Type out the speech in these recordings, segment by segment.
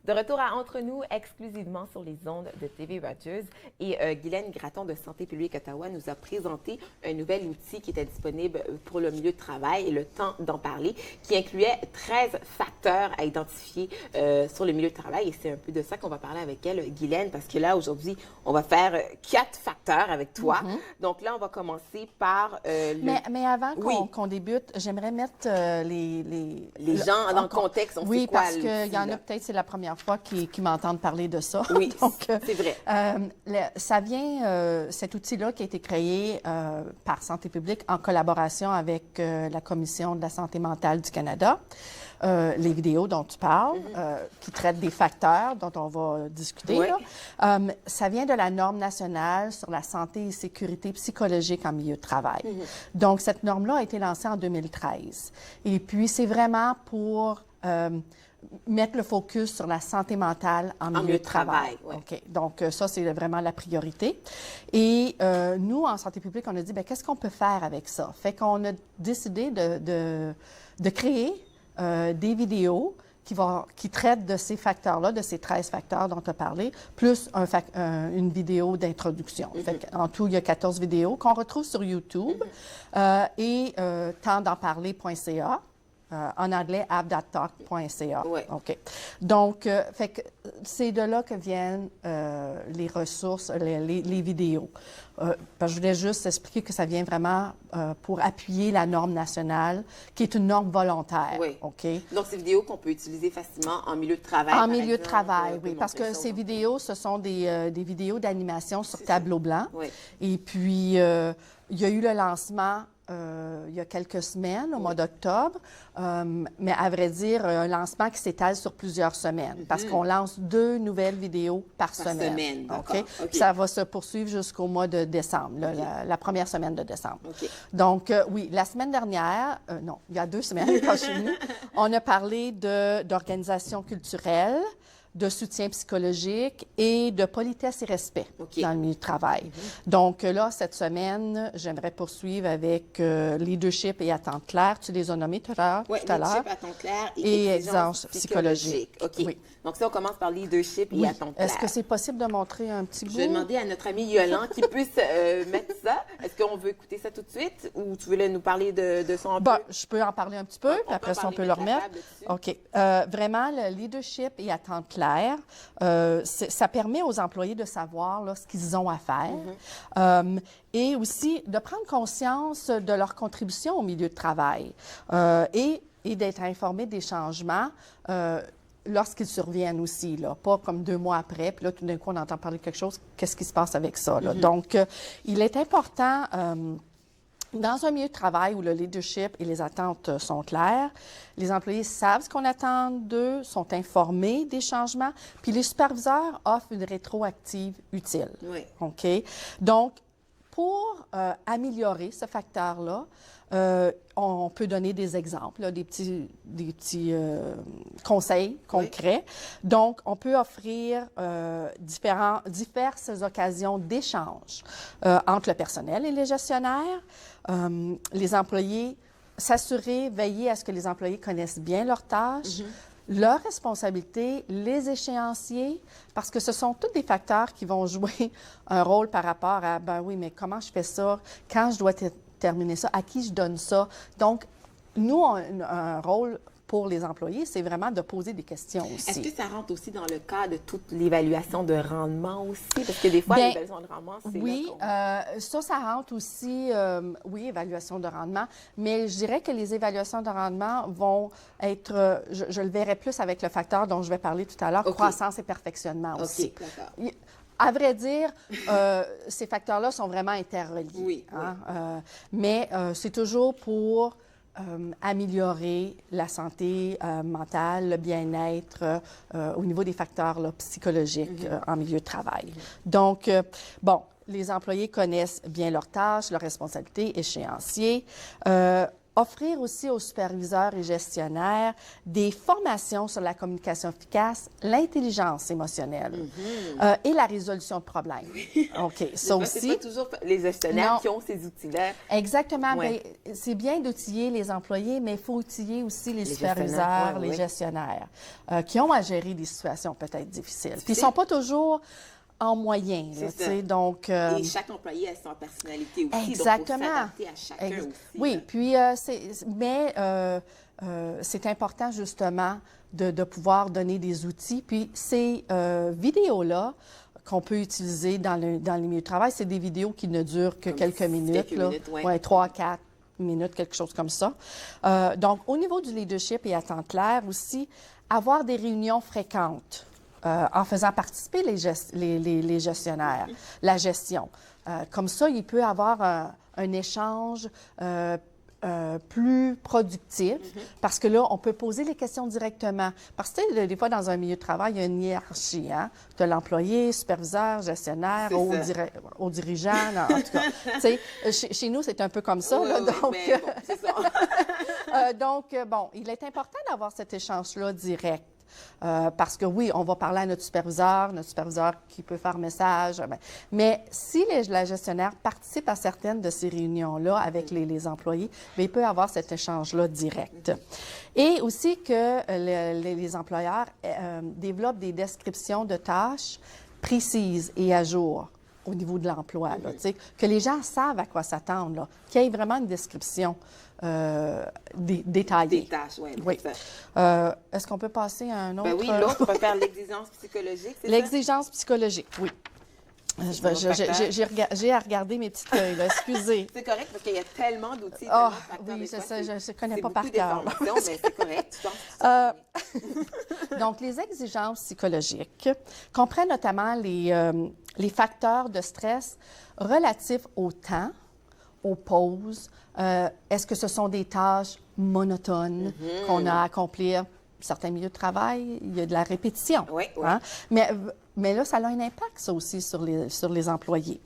De retour à Entre nous, exclusivement sur les ondes de TV Rogers. Et Guylaine Gratton de Santé publique Ottawa nous a présenté un nouvel outil qui était disponible pour le milieu de travail et le temps d'en parler, qui incluait 13 facteurs à identifier sur le milieu de travail. Et c'est un peu de ça qu'on va parler avec elle, Guylaine, parce que là, aujourd'hui, on va faire 4 facteurs avec toi. Donc là, on va commencer par... Mais avant Oui. qu'on débute, j'aimerais mettre les gens dans le contexte. On Oui, sait quoi, parce qu'il y en là. a peut-être, c'est la première fois qui m'entendent parler de ça. Oui, Donc, c'est vrai. ça vient, cet outil-là qui a été créé par Santé publique en collaboration avec la Commission de la santé mentale du Canada. Les vidéos dont tu parles, qui traitent des facteurs dont on va discuter, Oui. là. Ça vient de la norme nationale sur la santé et sécurité psychologique en milieu de travail. Donc, cette norme-là a été lancée en 2013. Et puis, c'est vraiment pour mettre le focus sur la santé mentale en milieu de travail. ouais. OK. Donc, ça, c'est vraiment la priorité. Et nous, en santé publique, on a dit, bien, qu'est-ce qu'on peut faire avec ça? Fait qu'on a décidé de créer des vidéos qui traitent de ces facteurs-là, de ces 13 facteurs dont tu as parlé, plus une vidéo d'introduction. En tout, il y a 14 vidéos qu'on retrouve sur YouTube et tentdenparler.ca. En anglais, app.talk.ca. Ouais. OK. Donc, fait que c'est de là que viennent les ressources, les vidéos. Parce que je voulais juste expliquer que ça vient vraiment pour appuyer la norme nationale, qui est une norme volontaire. Oui. OK? Donc, c'est des vidéos qu'on peut utiliser facilement en milieu de travail. En par milieu de exemple, travail, on peut oui, parce montrer que ça ces au- vidéos, ce sont des vidéos d'animation sur C'est tableau blanc. Oui. Et puis, il y a eu le lancement il y a quelques semaines, au mois d'octobre, mais à vrai dire, un lancement qui s'étale sur plusieurs semaines, parce qu'on lance 2 nouvelles vidéos par semaine. d'accord. OK? OK. Puis ça va se poursuivre jusqu'au mois de décembre, là, la première semaine de décembre. OK. Donc, oui, la semaine dernière, non, il y a 2 semaines, quand je suis venue, on a parlé d'organisation culturelle, de soutien psychologique et de politesse et respect OK. dans le milieu de travail. Donc là, cette semaine, j'aimerais poursuivre avec leadership et attente claire. Tu les as nommés tout à Oui, l'heure. leadership, attente claire Et et exigence psychologique. OK. Oui. Donc, ça, on commence par leadership Oui. et attente claire. Est-ce que c'est possible de montrer un petit bout? Je vais demander à notre ami Yolande qui puisse mettre ça. Est-ce qu'on veut écouter ça tout de suite ou tu voulais nous parler de son Bon, je peux en parler un petit peu, On puis peut après ça, on parler, peut le mettre la remettre. table dessus. OK. Vraiment, le leadership et attente claire, ça permet aux employés de savoir là, ce qu'ils ont à faire et aussi de prendre conscience de leur contribution au milieu de travail et d'être informés des changements lorsqu'ils surviennent aussi, là, pas comme 2 mois après, puis là, tout d'un coup, on entend parler de quelque chose, qu'est-ce qui se passe avec ça? Là? Donc, il est important... dans un milieu de travail où le leadership et les attentes sont claires, les employés savent ce qu'on attend d'eux, sont informés des changements, puis les superviseurs offrent une rétroactive utile. Oui. OK? Donc, pour améliorer ce facteur-là, on peut donner des exemples, là, des petits conseils concrets. Donc, on peut offrir diverses occasions d'échange entre le personnel et les gestionnaires. Les employés, s'assurer, veiller à ce que les employés connaissent bien leurs tâches, leurs responsabilités, les échéanciers, parce que ce sont tous des facteurs qui vont jouer un rôle par rapport à, ben oui, mais comment je fais ça, quand je dois terminer ça, à qui je donne ça. Donc, nous, on a un rôle pour les employés, c'est vraiment de poser des questions aussi. Est-ce que ça rentre aussi dans le cas de toute l'évaluation de rendement aussi? Parce que des fois, Bien, l'évaluation de rendement, c'est oui, là qu'on... ça rentre aussi, oui, évaluation de rendement, mais je dirais que les évaluations de rendement vont être, je le verrai plus avec le facteur dont je vais parler tout à l'heure, OK. croissance et perfectionnement aussi. OK, d'accord. À vrai dire, ces facteurs-là sont vraiment interreliés. Oui, hein. Mais c'est toujours pour améliorer la santé mentale, le bien-être au niveau des facteurs là, psychologiques en milieu de travail. Donc, bon, les employés connaissent bien leurs tâches, leurs responsabilités, échéanciers. Offrir aussi aux superviseurs et gestionnaires des formations sur la communication efficace, l'intelligence émotionnelle et la résolution de problèmes. OK, ça aussi. C'est pas toujours les gestionnaires Non. qui ont ces outils-là. Exactement. Ouais. Bien, c'est bien d'outiller les employés, mais il faut outiller aussi les gestionnaires, superviseurs, ouais, les ouais. gestionnaires, qui ont à gérer des situations peut-être difficiles. Puis ils ne sont pas toujours en moyen, là, C'est tu ça. sais, donc... Et chaque employé a sa personnalité aussi. Exactement. Donc, il faut s'adapter à chacun aussi. Oui, là. puis c'est important justement de pouvoir donner des outils. Puis ces vidéos-là qu'on peut utiliser dans les milieux de travail, c'est des vidéos qui ne durent que Comme quelques minutes. quelques minutes, ouais. Ouais, 3 à 4 minutes, quelque chose comme ça. Donc, au niveau du leadership et à temps clair aussi, avoir des réunions fréquentes. En faisant participer les gestionnaires, la gestion. Comme ça, il peut y avoir un échange plus productif parce que là, on peut poser les questions directement. Parce que, tu sais, des fois, dans un milieu de travail, il y a une hiérarchie. Hein? Tu as l'employé, superviseur, gestionnaire, au dirigeant, en tout cas. Tu sais, chez nous, c'est un peu comme ça. Oui, là, oui, donc, mais bon, c'est ça. bon, il est important d'avoir cet échange-là direct. Parce que oui, on va parler à notre superviseur qui peut faire message. Mais si la gestionnaire participe à certaines de ces réunions-là avec les employés, bien, il peut avoir cet échange-là direct. Et aussi que les employeurs développent des descriptions de tâches précises et à jour au niveau de l'emploi, là, tu sais, que les gens savent à quoi s'attendre, là, qu'il y ait vraiment une description détaillée. Des tâches, oui. Oui. Est-ce qu'on peut passer à un autre? Ben oui, l'autre, on peut faire l'exigence psychologique, c'est ça? L'exigence psychologique, oui. J'ai à regarder mes petites feuilles, là, excusez. C'est correct parce qu'il y a tellement d'outils. Ah, tellement de facteurs, oui, des je fois, sais, je ne connais c'est pas par beaucoup cœur. d'informations, mais c'est correct. Tu penses? Donc, les exigences psychologiques comprennent notamment les facteurs de stress relatifs au temps, aux pauses. Est-ce que ce sont des tâches monotones qu'on a à accomplir? Certains milieux de travail, il y a de la répétition. Oui, oui. Hein? Mais là, ça a un impact, ça aussi, sur les employés.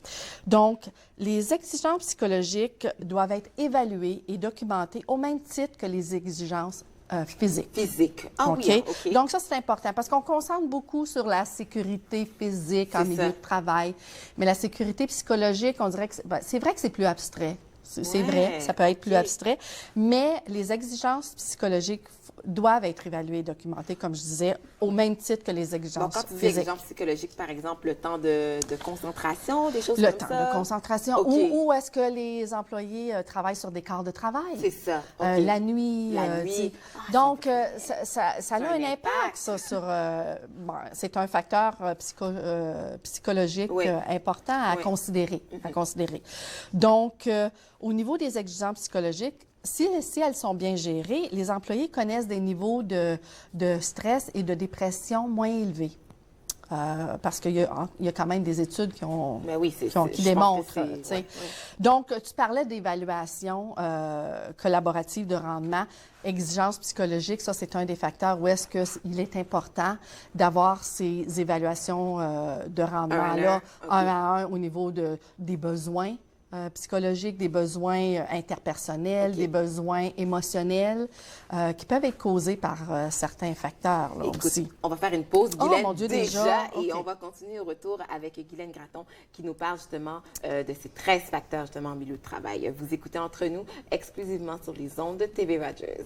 Donc, les exigences psychologiques doivent être évaluées et documentées au même titre que les exigences physiques. Physique. Ah OK? oui, OK. Donc, ça, c'est important parce qu'on concentre beaucoup sur la sécurité physique en C'est milieu ça. de travail. Mais la sécurité psychologique, on dirait que c'est vrai que c'est plus abstrait. C'est Ouais, vrai, ça peut être plus OK. abstrait. Mais les exigences psychologiques doivent être évaluées et documentées, comme je disais, au même titre que les Donc, exigences quand tu dis physiques. exigence psychologique, par exemple, le temps de concentration, des choses Le comme temps ça? de concentration. OK. Ou est-ce que les employés travaillent sur des quarts de travail? C'est ça. OK. La nuit. La nuit. tu sais. Ah, Donc, ça a un un impact, impact. ça, sur... c'est un facteur psychologique Oui. important à Oui. considérer. Donc, au niveau des exigences psychologiques, si elles sont bien gérées, les employés connaissent des niveaux de stress et de dépression moins élevés. Parce qu'il y a quand même des études qui Mais oui, qui je pense que démontrent. c'est- tu sais. ouais. Donc, tu parlais d'évaluation collaborative de rendement. Exigence psychologique, ça, c'est un des facteurs où est-ce qu'il est important d'avoir ces évaluations de rendement-là, Un à un, OK. un à un au niveau des besoins psychologiques, des besoins interpersonnels, OK. des besoins émotionnels qui peuvent être causés par certains facteurs là, Écoute, aussi. on va faire une pause, Oh, Guylaine, mon Dieu, déjà, déjà? et OK. on va continuer au retour avec Guylaine Gratton qui nous parle justement de ces 13 facteurs justement en milieu de travail. Vous écoutez Entre nous exclusivement sur les ondes de TV Rogers.